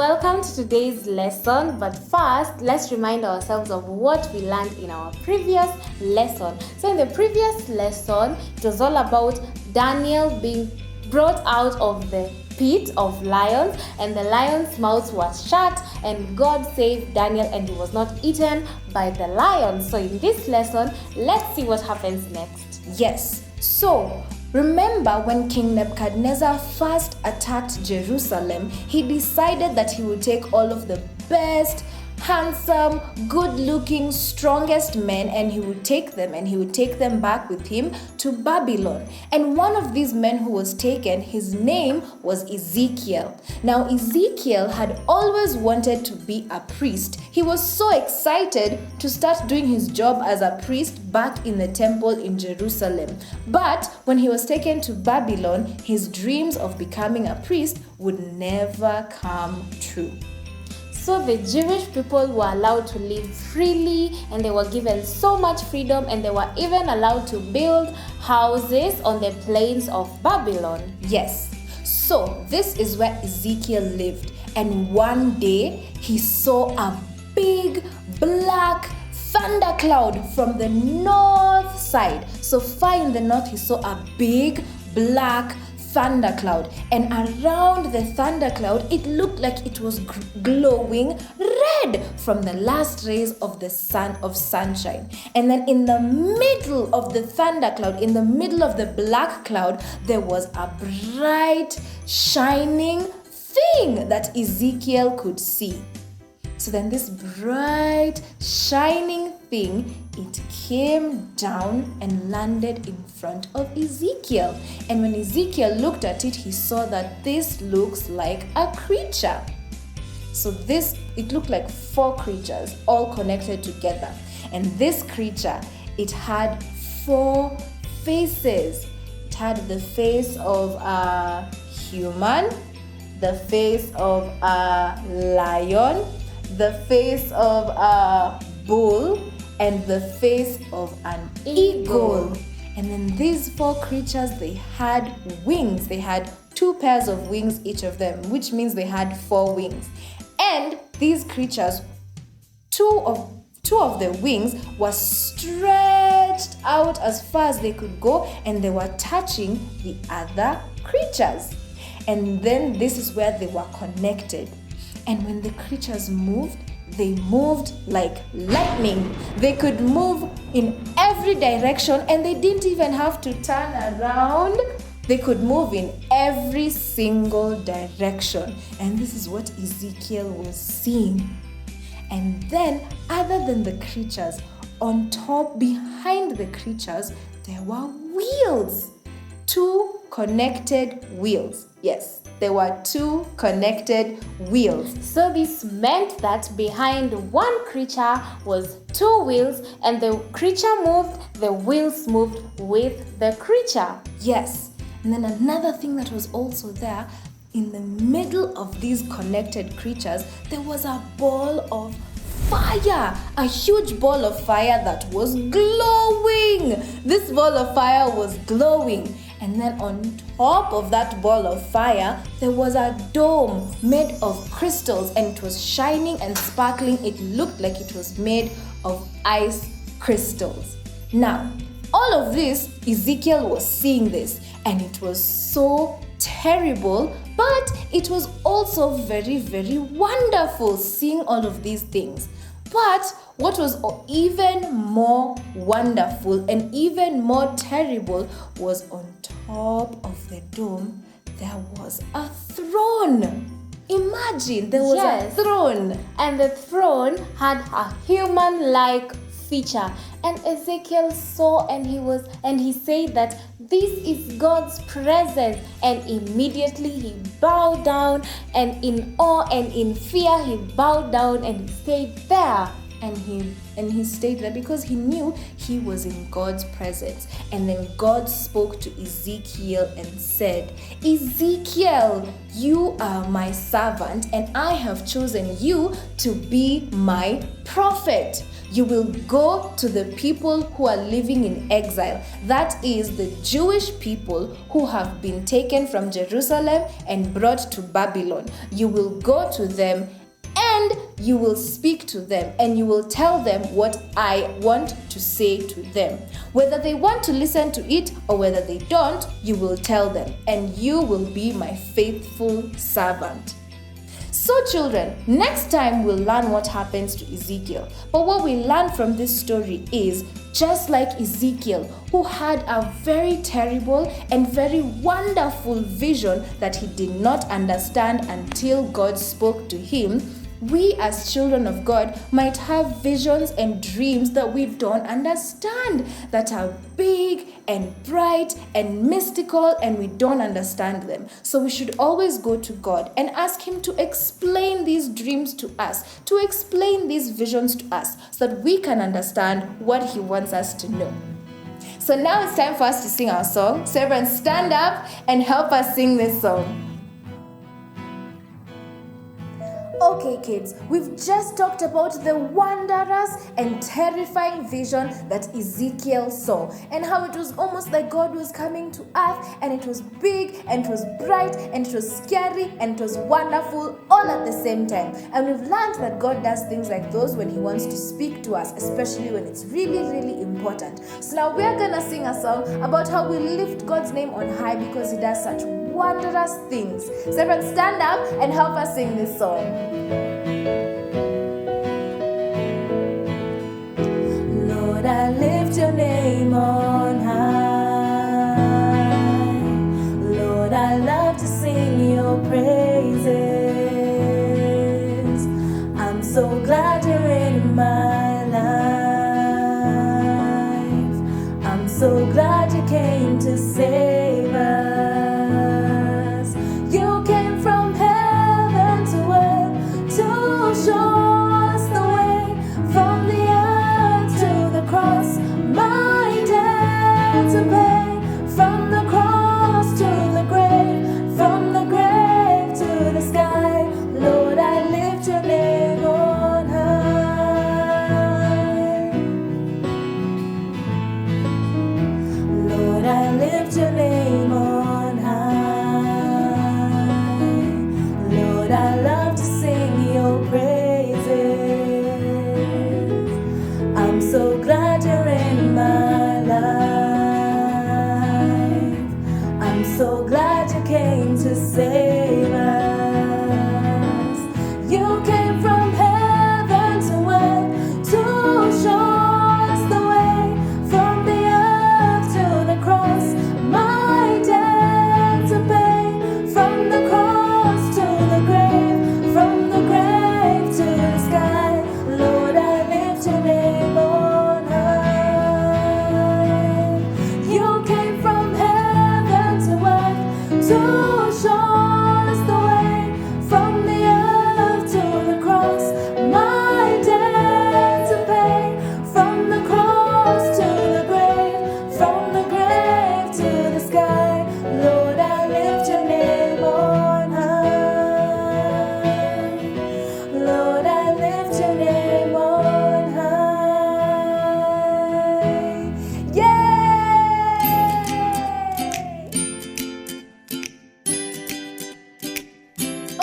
Welcome to today's lesson, but first, let's remind ourselves of what we learned in our previous lesson. So in the previous lesson, it was all about Daniel being brought out of the pit of lions, and the lions' mouths were shut, and God saved Daniel and he was not eaten by the lions. So in this lesson, let's see what happens next. Yes, so remember when King Nebuchadnezzar first attacked Jerusalem, he decided that he would take all of the best, handsome, good-looking, strongest men, and he would take them back with him to Babylon. And one of these men who was taken, his name was Ezekiel. Now Ezekiel had always wanted to be a priest. He was so excited to start doing his job as a priest back in the temple in Jerusalem. But when he was taken to Babylon, his dreams of becoming a priest would never come true. So the Jewish people were allowed to live freely, and they were given so much freedom, and they were even allowed to build houses on the plains of Babylon. Yes, so this is where Ezekiel lived, and one day he saw a big black thundercloud from the north side. So far in the north, he saw a big black thundercloud, and around the thundercloud it looked like it was glowing red from the last rays of the sunshine. And then in the middle of the thundercloud, in the middle of the black cloud, there was a bright shining thing that Ezekiel could see. So then this bright shining thing, it came down and landed in front of Ezekiel. And when Ezekiel looked at it, he saw that this looks like a creature. So it looked like 4 creatures all connected together. And this creature, it had 4 faces. It had the face of a human, the face of a lion, the face of a bull, and the face of an eagle. And then these 4 creatures, they had wings. They had 2 pairs of wings each of them, which means they had 4 wings. And these creatures, two of the wings were stretched out as far as they could go, and they were touching the other creatures. And then this is where they were connected. And when the creatures moved, they moved like lightning. They could move in every direction, and they didn't even have to turn around. They could move in every single direction. And this is what Ezekiel was seeing. And then, other than the creatures, on top, behind the creatures, there were wheels. 2 connected wheels. Yes, there were 2 connected wheels. So this meant that behind one creature was 2 wheels, and the creature moved, the wheels moved with the creature. Yes, and then another thing that was also there, in the middle of these connected creatures, there was a ball of fire, a huge ball of fire that was glowing. This ball of fire was glowing. And then on top of that ball of fire, there was a dome made of crystals, and it was shining and sparkling. It looked like it was made of ice crystals. Now, all of this, Ezekiel was seeing this, and it was so terrible, but it was also very, very wonderful seeing all of these things. But what was even more wonderful and even more terrible was on top of the dome, there was a throne. Imagine, there was a throne. And the throne had a human-like feature. And Ezekiel saw, and he said that this is God's presence. And immediately he bowed down, and in awe and in fear he bowed down and he stayed there. And he stayed there because he knew he was in God's presence. And then God spoke to Ezekiel and said, Ezekiel, you are my servant, and I have chosen you to be my prophet. You will go to the people who are living in exile. That is the Jewish people who have been taken from Jerusalem and brought to Babylon. You will go to them and you will speak to them and you will tell them what I want to say to them. Whether they want to listen to it or whether they don't, you will tell them, and you will be my faithful servant. So children, next time we'll learn what happens to Ezekiel. But what we learn from this story is, just like Ezekiel, who had a very terrible and very wonderful vision that he did not understand until God spoke to him, we as children of God might have visions and dreams that we don't understand, that are big and bright and mystical, and we don't understand them. So we should always go to God and ask him to explain these dreams to us, to explain these visions to us, so that we can understand what he wants us to know. So now it's time for us to sing our song. So everyone stand up and help us sing this song. Okay kids, we've just talked about the wondrous and terrifying vision that Ezekiel saw, and how it was almost like God was coming to earth, and it was big and it was bright and it was scary and it was wonderful all at the same time. And we've learned that God does things like those when he wants to speak to us, especially when it's really, really important. So now we're gonna sing a song about how we lift God's name on high because he does such wondrous things. So everyone stand up and help us sing this song. Lord, I lift your name on high. Lord, I love to sing your praises. I'm so glad you're in my life. I'm so glad you came to save us. You came from heaven to earth to show us the way, from the earth to the cross, my debt to pay, from the cross to the grave, from the grave to the sky. Lord, I lift your name on high. Lord, I lift your name on high. Lord, I love to sing your praises. I'm so glad you're in my life. I'm so glad you came to save us. You came from heaven to earth to show us the way, from the earth to the cross, my debt to pay, from the cross to the grave, from the grave to the sky. Lord, I lift your name on high. You came from heaven to earth to show us the way, from the earth to the cross, my debt to pay, from the cross to the grave, from the grave to the sky. Lord, I lift your name on high. Lord, I lift your name on high. Yay!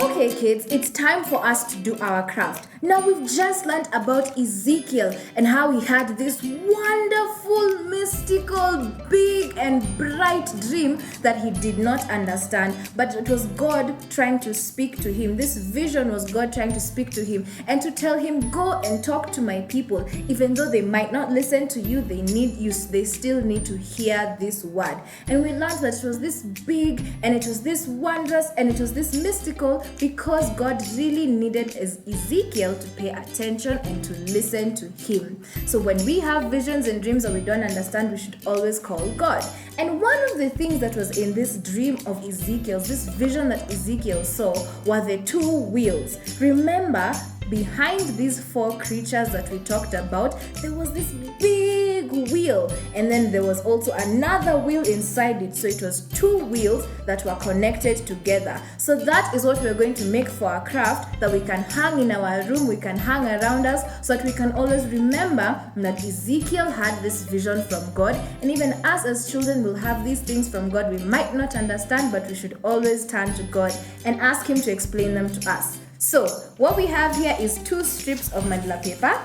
Okay kids, it's time for us to do our craft. Now we've just learned about Ezekiel and how he had this wonderful, mystical, big and bright dream that he did not understand, but it was God trying to speak to him. This vision was God trying to speak to him and to tell him, go and talk to my people. Even though they might not listen to you, they still need to hear this word. And we learned that it was this big and it was this wondrous and it was this mystical because God really needed Ezekiel to pay attention and to listen to him. So when we have visions and dreams that we don't understand, we should always call God. And one of the things that was in this dream of Ezekiel's, this vision that Ezekiel saw, were the two wheels. Remember, behind these 4 creatures that we talked about, there was this big wheel, and then there was also another wheel inside it. So it was 2 wheels that were connected together. So that is what we're going to make for our craft, that we can hang in our room, we can hang around us, so that we can always remember that Ezekiel had this vision from God. And even us as children will have these things from God we might not understand, but we should always turn to God and ask Him to explain them to us. So what we have here is 2 strips of manila paper,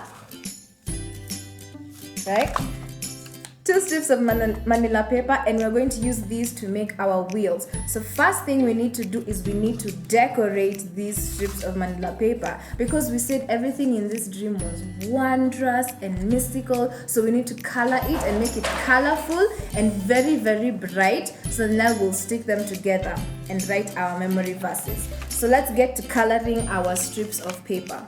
right? 2 strips of manila paper, and we're going to use these to make our wheels. So first thing we need to do is we need to decorate these strips of manila paper, because we said everything in this dream was wondrous and mystical. So we need to color it and make it colorful and very, very bright. So now we'll stick them together and write our memory verses. So let's get to coloring our strips of paper.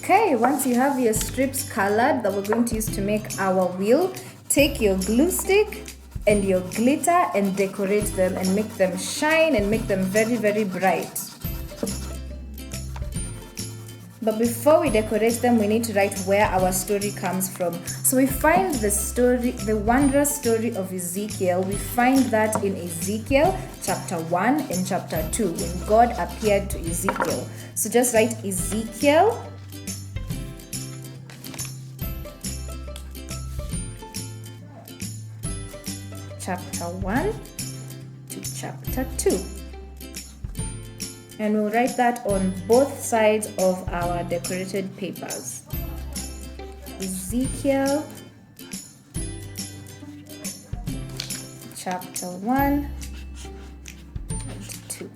Okay, once you have your strips colored that we're going to use to make our wheel, take your glue stick and your glitter and decorate them and make them shine and make them very, very bright. But before we decorate them, we need to write where our story comes from. So we find the story, the wondrous story of Ezekiel. We find that in Ezekiel chapter 1 and chapter 2 when God appeared to Ezekiel. So just write Ezekiel chapter 1 to chapter 2. And we'll write that on both sides of our decorated papers. Ezekiel chapter 1 and 2.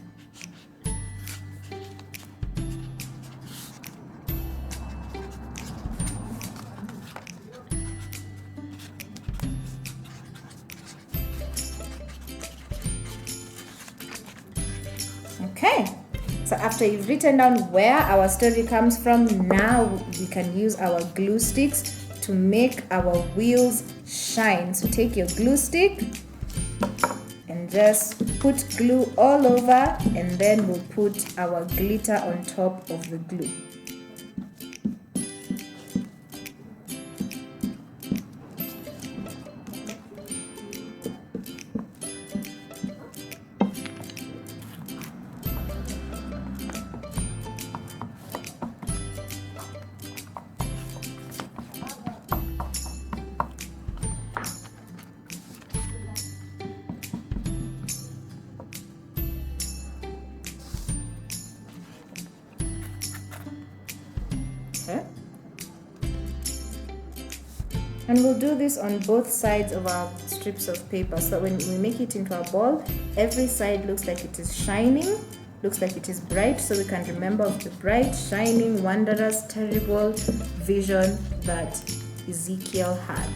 Okay. So after you've written down where our story comes from, now we can use our glue sticks to make our wheels shine. So take your glue stick and just put glue all over, and then we'll put our glitter on top of the glue. Okay. And we'll do this on both sides of our strips of paper, so that when we make it into a ball, every side looks like it is shining, looks like it is bright, so we can remember of the bright, shining, wondrous, terrible vision that Ezekiel had.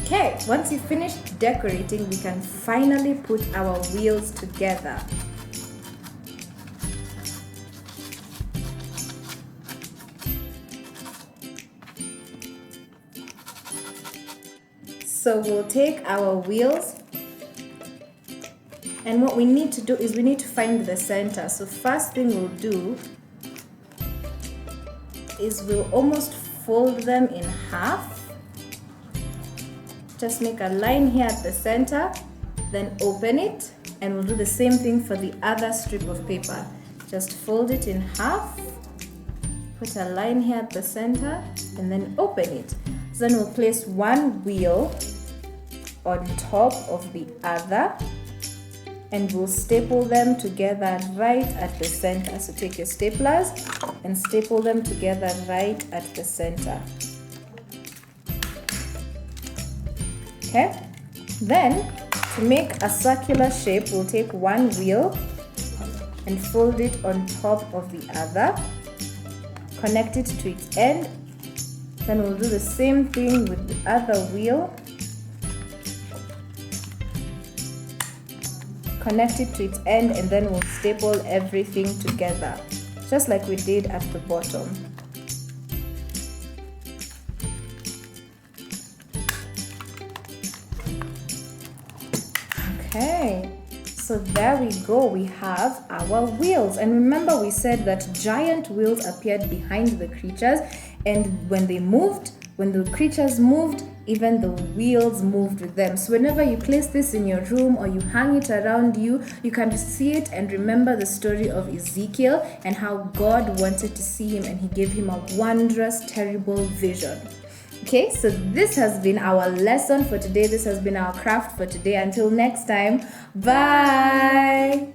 Okay, once you finish decorating, we can finally put our wheels together. So we'll take our wheels, and what we need to do is we need to find the center. So first thing we'll do is we'll almost fold them in half. Just make a line here at the center, then open it, and we'll do the same thing for the other strip of paper. Just fold it in half, put a line here at the center, and then open it. So then we'll place one wheel on top of the other, and we'll staple them together right at the center. So take your staplers and staple them together right at the center. Okay, then to make a circular shape, we'll take one wheel and fold it on top of the other, connect it to its end. Then we'll do the same thing with the other wheel, connect it to its end, and then we'll staple everything together, just like we did at the bottom. Okay, So there we go, we have our wheels. And remember, we said that giant wheels appeared behind the creatures, and when the creatures moved, even the wheels moved with them. So whenever you place this in your room or you hang it around you, you can see it and remember the story of Ezekiel and how God wanted to see him and he gave him a wondrous, terrible vision. Okay, so this has been our lesson for today. This has been our craft for today. Until next time, bye.